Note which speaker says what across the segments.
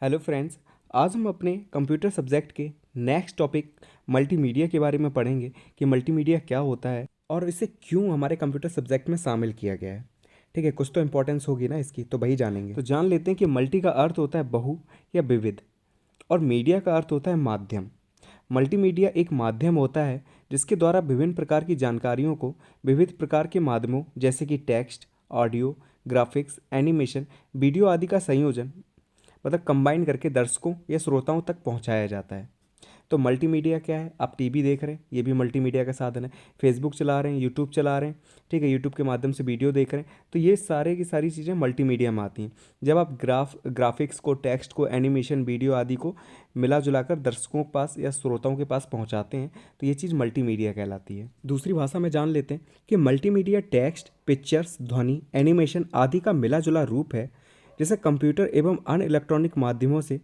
Speaker 1: Hello friends, आज हम अपने कंप्यूटर सब्जेक्ट के नेक्स्ट टॉपिक मल्टीमीडिया के बारे में पढ़ेंगे कि मल्टीमीडिया क्या होता है और इसे क्यों हमारे कंप्यूटर सब्जेक्ट में शामिल किया गया है। ठीक है, कुछ तो इंपॉर्टेंस होगी ना इसकी, तो वही जानेंगे। तो जान लेते हैं कि मल्टी का अर्थ होता है बहु या विविध और मीडिया का अर्थ होता है माध्यम। मल्टीमीडिया एक माध्यम होता है जिसके द्वारा विभिन्न प्रकार की जानकारियों को विविध प्रकार के माध्यमों जैसे कि text, audio, graphics, animation, video आदि का संयोजन मतलब कंबाइन करके दर्शकों या श्रोताओं तक पहुंचाया जाता है। तो मल्टीमीडिया क्या है? आप टीवी देख रहे हैं, ये भी मल्टीमीडिया का साधन है। फेसबुक चला रहे हैं, यूट्यूब चला रहे हैं, ठीक है, यूट्यूब के माध्यम से वीडियो देख रहे हैं, तो ये सारे की सारी चीज़ें मल्टीमीडिया में आती हैं। जब आप ग्राफिक्स को, टेक्स्ट को, एनिमेशन, वीडियो आदि को मिला जुलाकर दर्शकों के पास या श्रोताओं के पास पहुँचाते हैं तो ये चीज़ मल्टीमीडिया कहलाती है। दूसरी भाषा में जान लेते हैं कि मल्टीमीडिया टेक्स्ट, पिक्चर्स, ध्वनि, एनिमेशन आदि का मिला जुला रूप है जिसे कंप्यूटर एवं अन्य इलेक्ट्रॉनिक माध्यमों से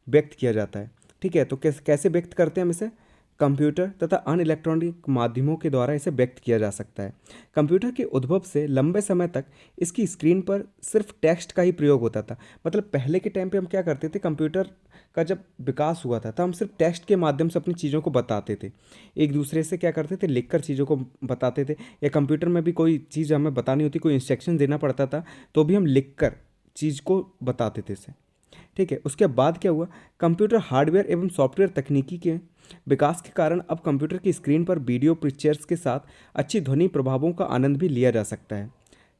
Speaker 1: व्यक्त किया जाता है। ठीक है, तो कैसे व्यक्त करते हैं हम इसे? कंप्यूटर तथा अन्य इलेक्ट्रॉनिक माध्यमों के द्वारा इसे व्यक्त किया जा सकता है। कंप्यूटर के उद्भव से लंबे समय तक इसकी स्क्रीन पर सिर्फ टेक्स्ट का ही प्रयोग होता था। मतलब पहले के टाइम पे हम क्या करते थे, कंप्यूटर का जब विकास हुआ था तब हम सिर्फ टेक्स्ट के माध्यम से अपनी चीज़ों को बताते थे, एक दूसरे से क्या करते थे, लिखकर चीज़ों को बताते थे। या कंप्यूटर में भी कोई चीज़ हमें बतानी होती, कोई इंस्ट्रक्शन देना पड़ता था तो भी हम लिखकर चीज़ को बताते थे इसे। ठीक है, उसके बाद क्या हुआ, कंप्यूटर हार्डवेयर एवं सॉफ्टवेयर तकनीकी के विकास के कारण अब कंप्यूटर की स्क्रीन पर वीडियो पिक्चर्स के साथ अच्छी ध्वनि प्रभावों का आनंद भी लिया जा सकता है।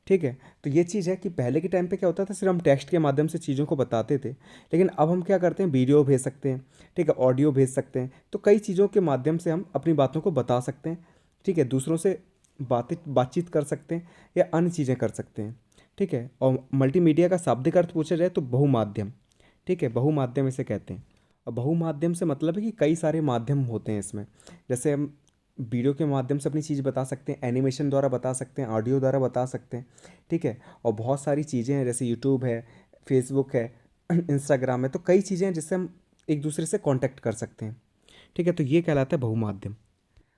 Speaker 1: ठीक है, तो ये चीज़ है कि पहले के टाइम पे क्या होता था, सिर्फ हम टेक्स्ट के माध्यम से चीज़ों को बताते थे, लेकिन अब हम क्या करते हैं, वीडियो भेज सकते हैं, ठीक है, ऑडियो भेज सकते हैं, तो कई चीज़ों के माध्यम से हम अपनी बातों को बता सकते हैं। ठीक है, दूसरों से बातचीत कर सकते हैं या अन्य चीज़ें कर सकते हैं। ठीक है, और मल्टीमीडिया का शाब्दिक अर्थ पूछा जाए तो बहुमाध्यम। ठीक है, बहुमाध्यम इसे कहते हैं। और बहुमाध्यम से मतलब है कि कई सारे माध्यम होते हैं इसमें। जैसे हम वीडियो के माध्यम से अपनी चीज़ बता सकते हैं, एनिमेशन द्वारा बता सकते हैं, ऑडियो द्वारा बता सकते हैं। ठीक है, और बहुत सारी चीज़ें हैं जैसे यूट्यूब है, फेसबुक है, इंस्टाग्राम है, तो कई चीज़ें हैं जिससे हम एक दूसरे से कांटेक्ट कर सकते हैं। ठीक है, तो ये कहलाता है बहुमाध्यम।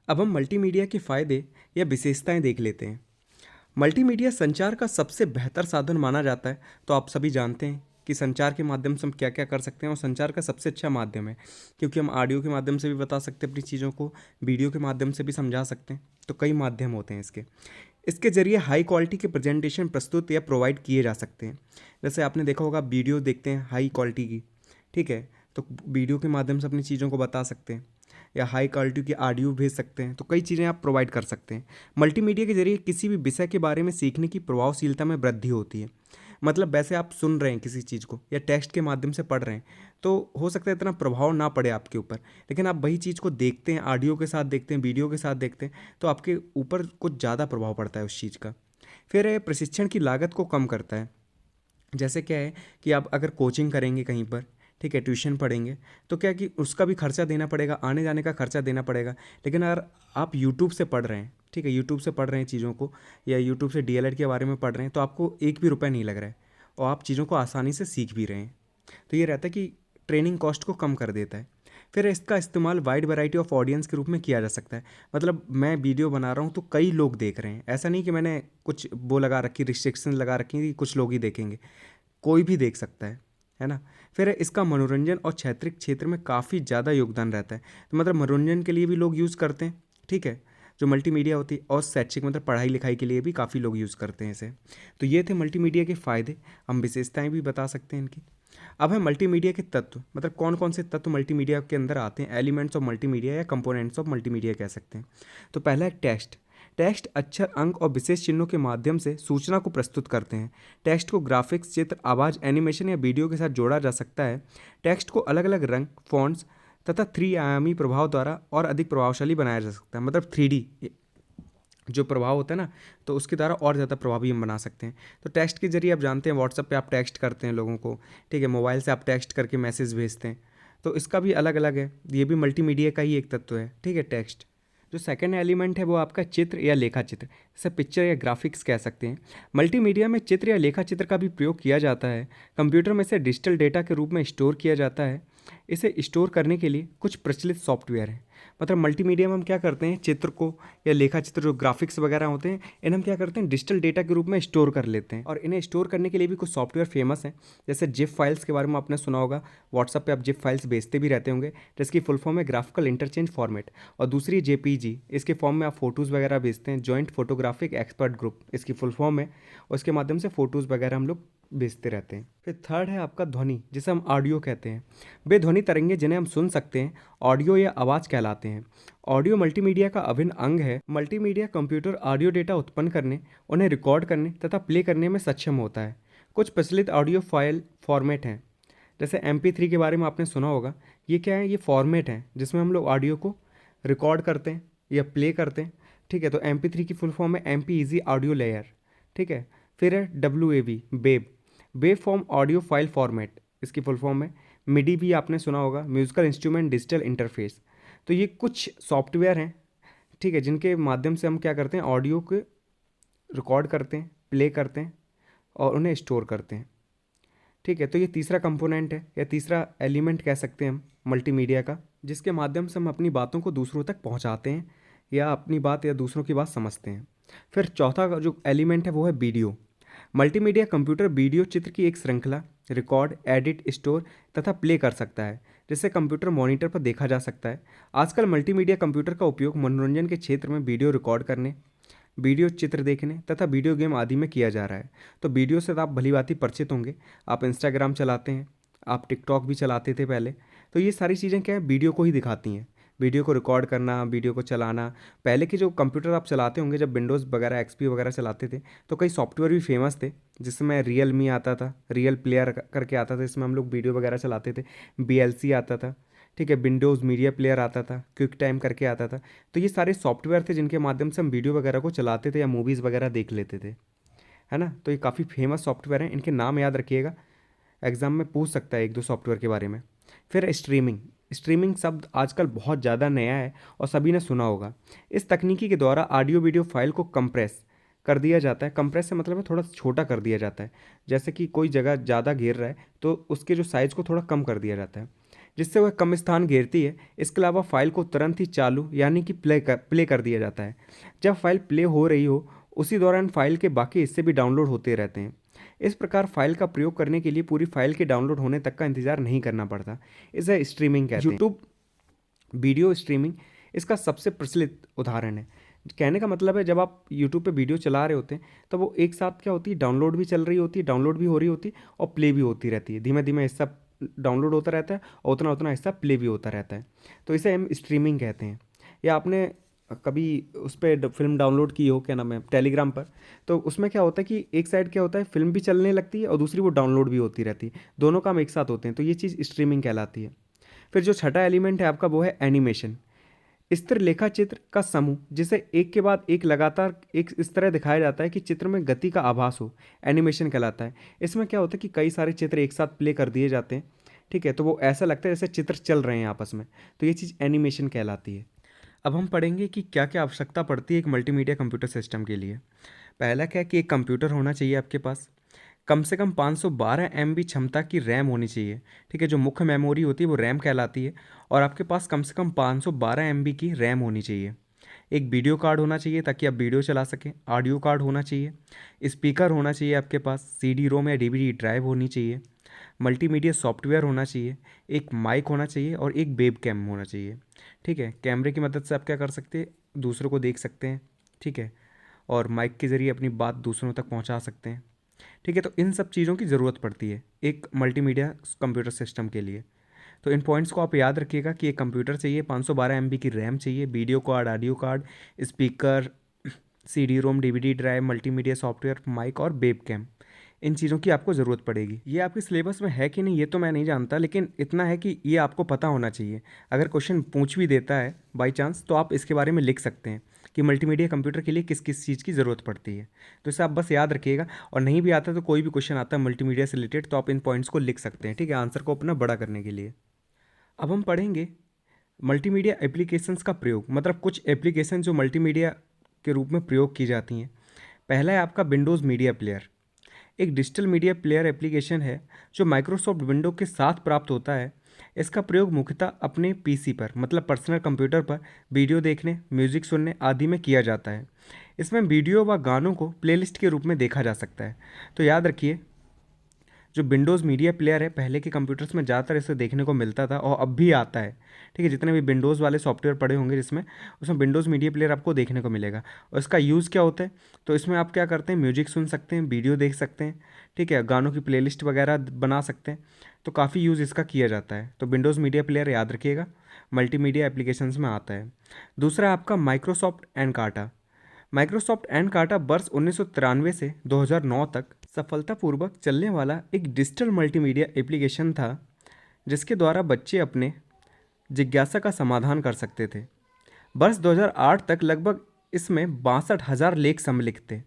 Speaker 1: अब हम मल्टीमीडिया के फ़ायदे या विशेषताएं देख लेते हैं। मल्टीमीडिया संचार का सबसे बेहतर साधन माना जाता है। तो आप सभी जानते हैं कि संचार के माध्यम से हम क्या क्या कर सकते हैं, और संचार का सबसे अच्छा माध्यम है क्योंकि हम ऑडियो के माध्यम से भी बता सकते हैं अपनी चीज़ों को, वीडियो के माध्यम से भी समझा सकते हैं, तो कई माध्यम होते हैं इसके जरिए हाई क्वालिटी के प्रेजेंटेशन प्रस्तुत या प्रोवाइड किए जा सकते हैं। जैसे आपने देखा होगा, वीडियो देखते हैं हाई क्वालिटी की, ठीक है, तो वीडियो के माध्यम से अपनी चीज़ों को बता सकते हैं, या हाई क्वालिटी की ऑडियो भेज सकते हैं, तो कई चीज़ें आप प्रोवाइड कर सकते हैं। मल्टीमीडिया के जरिए किसी भी विषय के बारे में सीखने की प्रभावशीलता में वृद्धि होती है। मतलब वैसे आप सुन रहे हैं किसी चीज़ को या टेक्स्ट के माध्यम से पढ़ रहे हैं, तो हो सकता है इतना प्रभाव ना पड़े आपके ऊपर, लेकिन आप वही चीज़ को देखते हैं, ऑडियो के साथ देखते हैं, वीडियो के साथ देखते हैं, तो आपके ऊपर कुछ ज़्यादा प्रभाव पड़ता है उस चीज़ का। फिर ये प्रशिक्षण की लागत को कम करता है। जैसे क्या है कि आप अगर कोचिंग करेंगे कहीं पर, ठीक है, ट्यूशन पढ़ेंगे, तो क्या कि उसका भी खर्चा देना पड़ेगा, आने जाने का खर्चा देना पड़ेगा। लेकिन अगर आप यूट्यूब से पढ़ रहे हैं, ठीक है, यूट्यूब से पढ़ रहे हैं चीज़ों को, या यूट्यूब से डीएलएड के बारे में पढ़ रहे हैं, तो आपको एक भी रुपया नहीं लग रहा है और आप चीज़ों को आसानी से सीख भी रहे हैं। तो ये रहता है कि ट्रेनिंग कॉस्ट को कम कर देता है। फिर इसका इस्तेमाल वाइड वैरायटी ऑफ ऑडियंस के रूप में किया जा सकता है। मतलब मैं वीडियो बना रहा हूँ तो कई लोग देख रहे हैं, ऐसा नहीं कि मैंने कुछ वो लगा रखी, रिस्ट्रिक्शन लगा रखी कि कुछ लोग ही देखेंगे, कोई भी देख सकता है ना। फिर इसका मनोरंजन और क्षैतिक क्षेत्र में काफ़ी ज़्यादा योगदान रहता है। तो मतलब मनोरंजन के लिए भी लोग यूज़ करते हैं, ठीक है, जो मल्टीमीडिया होती है, और शैक्षिक मतलब पढ़ाई लिखाई के लिए भी काफ़ी लोग यूज़ करते हैं इसे। तो ये थे मल्टीमीडिया के फ़ायदे, हम विशेषताएं भी बता सकते हैं इनकी। अब है मल्टीमीडिया के तत्व, मतलब कौन कौन से तत्व मल्टीमीडिया के अंदर आते हैं, एलिमेंट्स ऑफ मल्टीमीडिया या कंपोनेंट्स ऑफ मल्टीमीडिया कह सकते हैं। तो पहला है टेक्स्ट। टेक्स्ट अक्षर, अंक और विशेष चिन्हों के माध्यम से सूचना को प्रस्तुत करते हैं। टेक्स्ट को ग्राफिक्स, चित्र, आवाज़, एनिमेशन या वीडियो के साथ जोड़ा जा सकता है। टेक्स्ट को अलग अलग रंग, फॉन्ट्स तथा 3 आयामी प्रभाव द्वारा और अधिक प्रभावशाली बनाया जा सकता है। मतलब 3D जो प्रभाव होता है ना, तो उसके द्वारा और ज़्यादा प्रभावी हम बना सकते हैं। तो टेक्स्ट के जरिए आप जानते हैं, व्हाट्सएप पे आप टेक्स्ट करते हैं लोगों को, ठीक है, मोबाइल से आप टेक्स्ट करके मैसेज भेजते हैं, तो इसका भी अलग अलग है, ये भी मल्टीमीडिया का ही एक तत्व है, ठीक है, टेक्स्ट। जो सेकंड एलिमेंट है वो आपका चित्र या लेखा चित्र, इसे पिक्चर या ग्राफिक्स कह सकते हैं। मल्टीमीडिया में चित्र या लेखा चित्र का भी प्रयोग किया जाता है। कंप्यूटर में इसे डिजिटल डेटा के रूप में स्टोर किया जाता है। इसे स्टोर करने के लिए कुछ प्रचलित सॉफ्टवेयर हैं। मतलब मल्टीमीडिया में हम क्या करते हैं, चित्र को या लेखा चित्र जो ग्राफिक्स वगैरह होते हैं, इन्हें हम क्या करते हैं, डिजिटल डेटा के रूप में स्टोर कर लेते हैं। और इन्हें स्टोर करने के लिए भी कुछ सॉफ्टवेयर फेमस हैं, जैसे जिप फाइल्स के बारे में आपने सुना होगा। व्हाट्सअप पे आप जिप फाइल्स भेजते भी रहते होंगे, जिसकी फुल फॉर्म है ग्राफिकल इंटरचेंज फॉर्मेट। और दूसरी जेपीजी, इसके फॉर्म में आप फोटोज़ वगैरह भेजते हैं। जॉइंट फोटोग्राफिक एक्सपर्ट ग्रुप इसकी फुल फॉर्म है, और इसके माध्यम से फ़ोटोज़ वगैरह हम लोग भेजते रहते हैं। फिर थर्ड है आपका ध्वनि, जिसे हम ऑडियो कहते हैं। वे ध्वनि तरंगे जिन्हें हम सुन सकते हैं ऑडियो या आवाज़ कहलाते हैं। ऑडियो मल्टीमीडिया का अभिन्न अंग है। मल्टीमीडिया कंप्यूटर ऑडियो डेटा उत्पन्न करने, उन्हें रिकॉर्ड करने तथा प्ले करने में सक्षम होता है। कुछ प्रचलित ऑडियो फाइल फॉर्मेट हैं, जैसे MP3 के बारे में आपने सुना होगा। ये क्या है, ये फॉर्मेट है जिसमें हम लोग ऑडियो को रिकॉर्ड करते हैं या प्ले करते हैं। ठीक है, तो MP3 की फुल फॉर्म है MP ईजी ऑडियो लेयर। ठीक है, फिर है WAV web, web form audio file format, इसकी फुल फॉर्म है। मिडी भी आपने सुना होगा, म्यूजिकल इंस्ट्रूमेंट डिजिटल इंटरफेस। तो ये कुछ सॉफ्टवेयर हैं, ठीक है, जिनके माध्यम से हम क्या करते हैं, ऑडियो को रिकॉर्ड करते हैं, प्ले करते हैं और उन्हें स्टोर करते हैं। ठीक है, तो ये तीसरा कंपोनेंट है या तीसरा एलिमेंट कह सकते हैं हम मल्टीमीडिया का, जिसके माध्यम से हम अपनी बातों को दूसरों तक पहुंचाते हैं या अपनी बात या दूसरों की बात समझते हैं। फिर चौथा जो एलिमेंट है वो है वीडियो। मल्टीमीडिया कंप्यूटर वीडियो चित्र की एक श्रृंखला रिकॉर्ड, एडिट, स्टोर तथा प्ले कर सकता है, जिसे कंप्यूटर मॉनिटर पर देखा जा सकता है। आजकल मल्टीमीडिया कंप्यूटर का उपयोग मनोरंजन के क्षेत्र में वीडियो रिकॉर्ड करने, वीडियो चित्र देखने तथा वीडियो गेम आदि में किया जा रहा है। तो वीडियो से तो आप भली भांति परिचित होंगे, आप इंस्टाग्राम चलाते हैं, आप टिकटॉक भी चलाते थे पहले। तो ये सारी चीज़ें क्या है, वीडियो को ही दिखाती हैं। वीडियो को रिकॉर्ड करना, वीडियो को चलाना। पहले के जो कंप्यूटर आप चलाते होंगे, जब विंडोज़ वगैरह XP वगैरह चलाते थे, तो कई सॉफ्टवेयर भी फेमस थे, जिसमें रियल मी आता था, रियल प्लेयर करके आता था, इसमें हम लोग वीडियो वगैरह चलाते थे। BLC आता था, ठीक है, विंडोज़ मीडिया प्लेयर आता था, क्विक टाइम करके आता था। तो ये सारे सॉफ्टवेयर थे जिनके माध्यम से हम वीडियो वगैरह को चलाते थे या मूवीज़ वगैरह देख लेते थे, है ना। तो ये काफ़ी फेमस सॉफ्टवेयर हैं, इनके नाम याद रखिएगा, एग्जाम में पूछ सकता है एक दो सॉफ्टवेयर के बारे में। फिर स्ट्रीमिंग, स्ट्रीमिंग शब्द आजकल बहुत ज़्यादा नया है और सभी ने सुना होगा। इस तकनीकी के द्वारा ऑडियो वीडियो फाइल को कंप्रेस कर दिया जाता है। कंप्रेस से मतलब है थोड़ा छोटा कर दिया जाता है, जैसे कि कोई जगह ज़्यादा घेर रहा है तो उसके जो साइज़ को थोड़ा कम कर दिया जाता है, जिससे वह कम स्थान घेरती है। इसके अलावा फाइल को तुरंत ही चालू यानी कि प्ले कर दिया जाता है। जब फाइल प्ले हो रही हो उसी दौरान फाइल के बाकी हिस्से भी डाउनलोड होते रहते हैं। इस प्रकार फाइल का प्रयोग करने के लिए पूरी फाइल के डाउनलोड होने तक का इंतजार नहीं करना पड़ता। इसे स्ट्रीमिंग कहते हैं। यूट्यूब वीडियो स्ट्रीमिंग इसका सबसे प्रचलित उदाहरण है। कहने का मतलब है, जब आप यूट्यूब पे वीडियो चला रहे होते हैं तो वो एक साथ क्या होती है, डाउनलोड भी चल रही होती है, डाउनलोड भी हो रही होती है और प्ले भी होती रहती है। धीमे धीमे हिस्सा डाउनलोड होता रहता है और उतना उतना हिस्सा प्ले भी होता रहता है। तो इसे हम स्ट्रीमिंग कहते हैं। या आपने कभी उस पर फिल्म डाउनलोड की हो, क्या नाम है, टेलीग्राम पर, तो उसमें क्या होता है कि एक साइड क्या होता है, फिल्म भी चलने लगती है और दूसरी वो डाउनलोड भी होती रहती है, दोनों काम एक साथ होते हैं। तो ये चीज़ स्ट्रीमिंग कहलाती है। फिर जो छठा एलिमेंट है आपका वो है एनिमेशन। स्थिर लेखा चित्र का समूह जिसे एक के बाद एक लगातार एक इस तरह दिखाया जाता है कि चित्र में गति का आभास हो, एनिमेशन कहलाता है। इसमें क्या होता है कि कई सारे चित्र एक साथ प्ले कर दिए जाते हैं, ठीक है, तो वो ऐसा लगता है जैसे चित्र चल रहे हैं आपस में। तो ये चीज़ एनिमेशन कहलाती है। अब हम पढ़ेंगे कि क्या क्या आवश्यकता पड़ती है एक मल्टीमीडिया कंप्यूटर सिस्टम के लिए। पहला क्या है कि एक कंप्यूटर होना चाहिए आपके पास, कम से कम 512 MB क्षमता की रैम होनी चाहिए, ठीक है, जो मुख्य मेमोरी होती है वो रैम कहलाती है। और आपके पास कम से कम 512 MB की रैम होनी चाहिए। एक वीडियो कार्ड होना चाहिए ताकि आप वीडियो चला सकें। ऑडियो कार्ड होना चाहिए। स्पीकर होना चाहिए आपके पास। CD-ROM या DVD ड्राइव होनी चाहिए। मल्टीमीडिया सॉफ्टवेयर होना चाहिए। एक माइक होना चाहिए और एक वेब कैम होना चाहिए, ठीक है। कैमरे की मदद से आप क्या कर सकते हैं, दूसरों को देख सकते हैं, ठीक है, और माइक के ज़रिए अपनी बात दूसरों तक पहुंचा सकते हैं, ठीक है। तो इन सब चीज़ों की ज़रूरत पड़ती है एक मल्टीमीडिया कंप्यूटर सिस्टम के लिए। तो इन पॉइंट्स को आप याद रखिएगा कि एक कंप्यूटर चाहिए, 512 MB की रैम चाहिए, video card, audio card, speaker, CD-ROM, DVD drive, multimedia software, mic और वेब कैम। इन चीज़ों की आपको ज़रूरत पड़ेगी। ये आपके सिलेबस में है कि नहीं ये तो मैं नहीं जानता, लेकिन इतना है कि ये आपको पता होना चाहिए। अगर क्वेश्चन पूछ भी देता है बाई चांस तो आप इसके बारे में लिख सकते हैं कि मल्टीमीडिया कंप्यूटर के लिए किस किस चीज़ की ज़रूरत पड़ती है। तो इसे आप बस याद रखिएगा। और नहीं भी आता तो कोई भी क्वेश्चन आता है मल्टीमीडिया से रिलेटेड तो आप इन पॉइंट्स को लिख सकते हैं, ठीक है, आंसर को अपना बड़ा करने के लिए। अब हम पढ़ेंगे मल्टीमीडिया एप्लीकेशंस का प्रयोग, मतलब कुछ एप्लीकेशन जो मल्टीमीडिया के रूप में प्रयोग की जाती हैं। पहला है आपका विंडोज़ मीडिया प्लेयर। एक डिजिटल मीडिया प्लेयर एप्लीकेशन है जो माइक्रोसॉफ्ट विंडो के साथ प्राप्त होता है। इसका प्रयोग मुख्यतः अपने पीसी पर मतलब पर्सनल कंप्यूटर पर वीडियो देखने, म्यूजिक सुनने आदि में किया जाता है। इसमें वीडियो व गानों को प्लेलिस्ट के रूप में देखा जा सकता है। तो याद रखिए, जो विंडोज़ मीडिया प्लेयर है पहले के कंप्यूटर्स में ज़्यादातर इसे देखने को मिलता था और अब भी आता है। ठीक है, जितने भी विंडोज़ वाले सॉफ्टवेयर पड़े होंगे जिसमें, उसमें विंडोज़ मीडिया प्लेयर आपको देखने को मिलेगा। और इसका यूज़ क्या होता है, तो इसमें आप क्या करते हैं, म्यूजिक सुन सकते हैं, वीडियो देख सकते हैं, ठीक है, गानों की प्लेलिस्ट वगैरह बना सकते हैं। तो काफ़ी यूज़ इसका किया जाता है। तो विंडोज़ मीडिया प्लेयर याद रखिएगा, मल्टीमीडिया एप्लीकेशंस में आता है। दूसरा है आपका माइक्रोसॉफ्ट एनकार्टा। माइक्रोसॉफ्ट एनकार्टा वर्ष 1993 से 2009 तक सफलतापूर्वक चलने वाला एक डिजिटल मल्टीमीडिया एप्लीकेशन था, जिसके द्वारा बच्चे अपने जिज्ञासा का समाधान कर सकते थे। वर्ष 2008 तक लगभग इसमें 62,000 लेख सम्मिलित थे।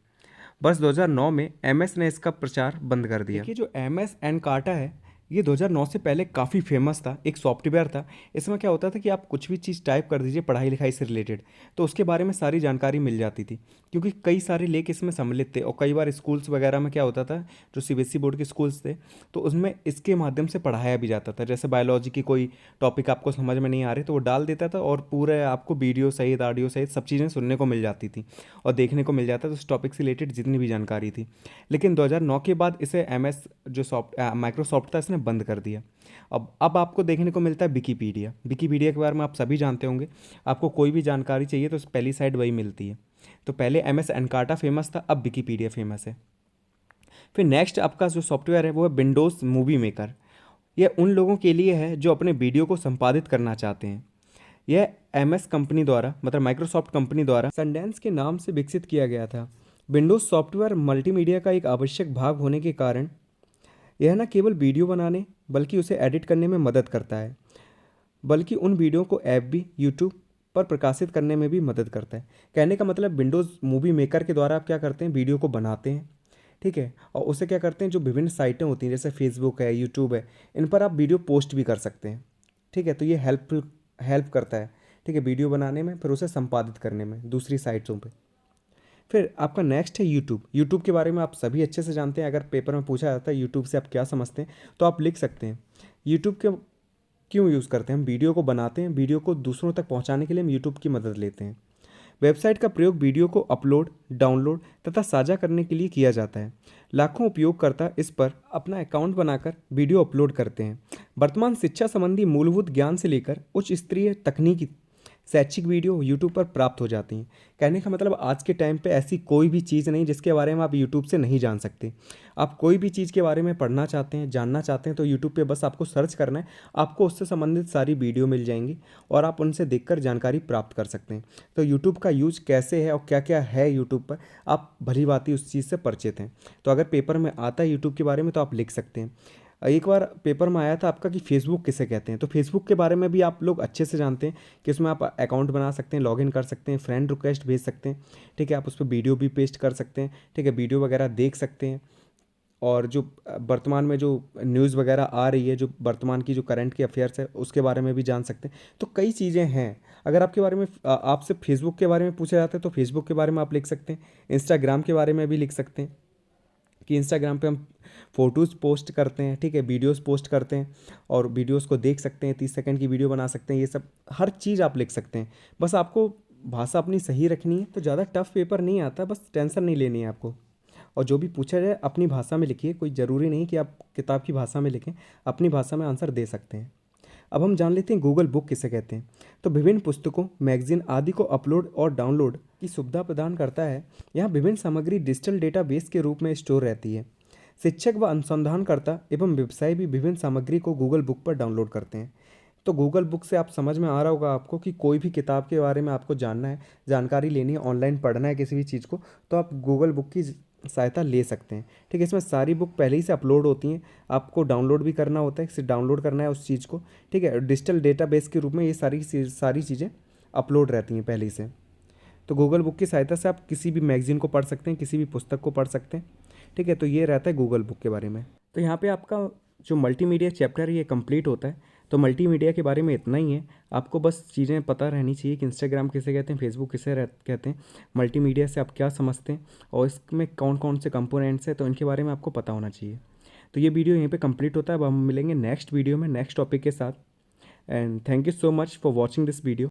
Speaker 1: वर्ष 2009 में एमएस ने इसका प्रचार बंद कर दिया। देखिए, जो एमएस एनकार्टा है ये 2009 से पहले काफ़ी फेमस था, एक सॉफ्टवेयर था। इसमें क्या होता था कि आप कुछ भी चीज़ टाइप कर दीजिए पढ़ाई लिखाई से रिलेटेड, तो उसके बारे में सारी जानकारी मिल जाती थी, क्योंकि कई सारे लेख इसमें सम्मिलित थे। और कई बार स्कूल्स वगैरह में क्या होता था, जो सीबीएसई बोर्ड के स्कूल्स थे, तो उसमें इसके माध्यम से पढ़ाया भी जाता था। जैसे बायोलॉजी की कोई टॉपिक आपको समझ में नहीं आ रही तो वो डाल देता था और पूरे आपको वीडियो सहित ऑडियो सहित सब चीज़ें सुनने को मिल जाती थी और देखने को मिल जाता था उस टॉपिक से रिलेटेड जितनी भी जानकारी थी। लेकिन 2009 के बाद इसे एमएस जो माइक्रोसॉफ्ट था इसने बंद कर दिया। अब आपको देखने को मिलता है विकीपीडिया। विकीपीडिया के बारे में आप सभी जानते होंगे, आपको कोई भी जानकारी चाहिए तो पहली साइड वही मिलती है। तो पहले एमएस एनकार्टा फेमस था, अब विकीपीडिया फेमस है। फिर नेक्स्ट आपका जो सॉफ्टवेयर है वो है विंडोज़ मूवी मेकर। यह उन लोगों के लिए है जो अपने वीडियो को संपादित करना चाहते हैं। यह एमएस कंपनी द्वारा मतलब माइक्रोसॉफ्ट कंपनी द्वारा सनडेंस के नाम से विकसित किया गया था। विंडोज़ सॉफ्टवेयर मल्टीमीडिया का एक आवश्यक भाग होने के कारण यह न केवल वीडियो बनाने बल्कि उसे एडिट करने में मदद करता है, बल्कि उन वीडियो को एफबी यूट्यूब पर प्रकाशित करने में भी मदद करता है। कहने का मतलब विंडोज़ मूवी मेकर के द्वारा आप क्या करते हैं, वीडियो को बनाते हैं, ठीक है, और उसे क्या करते हैं, जो विभिन्न साइटें होती हैं जैसे फेसबुक है, यूट्यूब है, इन पर आप वीडियो पोस्ट भी कर सकते हैं। ठीक है, तो ये हेल्प करता है, ठीक है, वीडियो बनाने में, फिर उसे संपादित करने में दूसरी साइट्सों पे। फिर आपका नेक्स्ट है यूट्यूब। यूट्यूब के बारे में आप सभी अच्छे से जानते हैं। अगर पेपर में पूछा जाता है यूट्यूब से आप क्या समझते हैं तो आप लिख सकते हैं यूट्यूब के क्यों यूज़ करते हैं। हम वीडियो को बनाते हैं, वीडियो को दूसरों तक पहुंचाने के लिए हम यूट्यूब की मदद लेते हैं। वेबसाइट का प्रयोग वीडियो को अपलोड, डाउनलोड तथा साझा करने के लिए किया जाता है। लाखों उपयोगकर्ता इस पर अपना अकाउंट बनाकर वीडियो अपलोड करते हैं। वर्तमान शिक्षा संबंधी मूलभूत ज्ञान से लेकर उच्च स्तरीय तकनीकी शैक्षिक वीडियो यूट्यूब पर प्राप्त हो जाती हैं। कहने का मतलब आज के टाइम पे ऐसी कोई भी चीज़ नहीं जिसके बारे में आप यूट्यूब से नहीं जान सकते। आप कोई भी चीज़ के बारे में पढ़ना चाहते हैं, जानना चाहते हैं तो यूट्यूब पे बस आपको सर्च करना है, आपको उससे संबंधित सारी वीडियो मिल जाएंगी और आप उनसे देखकर जानकारी प्राप्त कर सकते हैं। तो यूट्यूब का यूज कैसे है और क्या क्या है यूट्यूब पर, आप भली भांति उस चीज़ से परिचित हैं। तो अगर पेपर में आता है यूट्यूब के बारे में तो आप लिख सकते हैं। एक बार पेपर में आया था आपका कि फेसबुक किसे कहते हैं, तो फेसबुक के बारे में भी आप लोग अच्छे से जानते हैं कि उसमें आप अकाउंट बना सकते हैं, लॉगिन कर सकते हैं, फ्रेंड रिक्वेस्ट भेज सकते हैं, ठीक है, आप उस पर वीडियो भी पेस्ट कर सकते हैं, ठीक है, वीडियो वगैरह देख सकते हैं। और जो वर्तमान में जो न्यूज़ वगैरह आ रही है, जो वर्तमान की जो करंट की अफेयर्स है उसके बारे में भी जान सकते हैं। तो कई चीज़ें हैं। अगर आपके बारे में आपसे फेसबुक के बारे में पूछा जाता है तो फेसबुक के बारे में आप लिख सकते हैं। इंस्टाग्राम के बारे में भी लिख सकते हैं कि इंस्टाग्राम पे हम फ़ोटोज़ पोस्ट करते हैं, ठीक है, वीडियोस पोस्ट करते हैं और वीडियोस को देख सकते हैं, 30 सेकंड की वीडियो बना सकते हैं, ये सब हर चीज़ आप लिख सकते हैं। बस आपको भाषा अपनी सही रखनी है, तो ज़्यादा टफ पेपर नहीं आता, बस टेंशन नहीं लेनी है आपको। और जो भी पूछा जाए अपनी भाषा में लिखिए, कोई ज़रूरी नहीं कि आप किताब की भाषा में लिखें, अपनी भाषा में आंसर दे सकते हैं। अब हम जान लेते हैं गूगल बुक किसे कहते हैं। तो विभिन्न पुस्तकों, मैगजीन आदि को अपलोड और डाउनलोड की सुविधा प्रदान करता है। यहाँ विभिन्न सामग्री डिजिटल डेटाबेस के रूप में स्टोर रहती है। शिक्षक व अनुसंधानकर्ता एवं व्यवसायी भी विभिन्न सामग्री को गूगल बुक पर डाउनलोड करते हैं। तो गूगल बुक से आप समझ में आ रहा होगा आपको कि कोई भी किताब के बारे में आपको जानना है, जानकारी लेनी है, ऑनलाइन पढ़ना है किसी भी चीज़ को, तो आप गूगल बुक की सहायता ले सकते हैं। ठीक है, इसमें सारी बुक पहले ही से अपलोड होती हैं, आपको डाउनलोड भी करना होता है, सिर्फ डाउनलोड करना है उस चीज़ को। ठीक है, डिजिटल डेटाबेस के रूप में ये सारी चीज़ें अपलोड रहती हैं पहले ही से। तो गूगल बुक की सहायता से आप किसी भी मैगजीन को पढ़ सकते हैं, किसी भी पुस्तक को पढ़ सकते हैं। ठीक है, तो ये रहता है गूगल बुक के बारे में। तो यहाँ पे आपका जो मल्टीमीडिया चैप्टर है ये कंप्लीट होता है। तो मल्टीमीडिया के बारे में इतना ही है। आपको बस चीज़ें पता रहनी चाहिए कि इंस्टाग्राम किसे कहते हैं, फेसबुक किसे कहते हैं, मल्टीमीडिया से आप क्या समझते हैं और इसमें कौन कौन से कंपोनेंट्स हैं, तो इनके बारे में आपको पता होना चाहिए। तो ये वीडियो यहीं पे कंप्लीट होता है। अब हम मिलेंगे नेक्स्ट वीडियो में नेक्स्ट टॉपिक के साथ। And thank you so much for watching this video.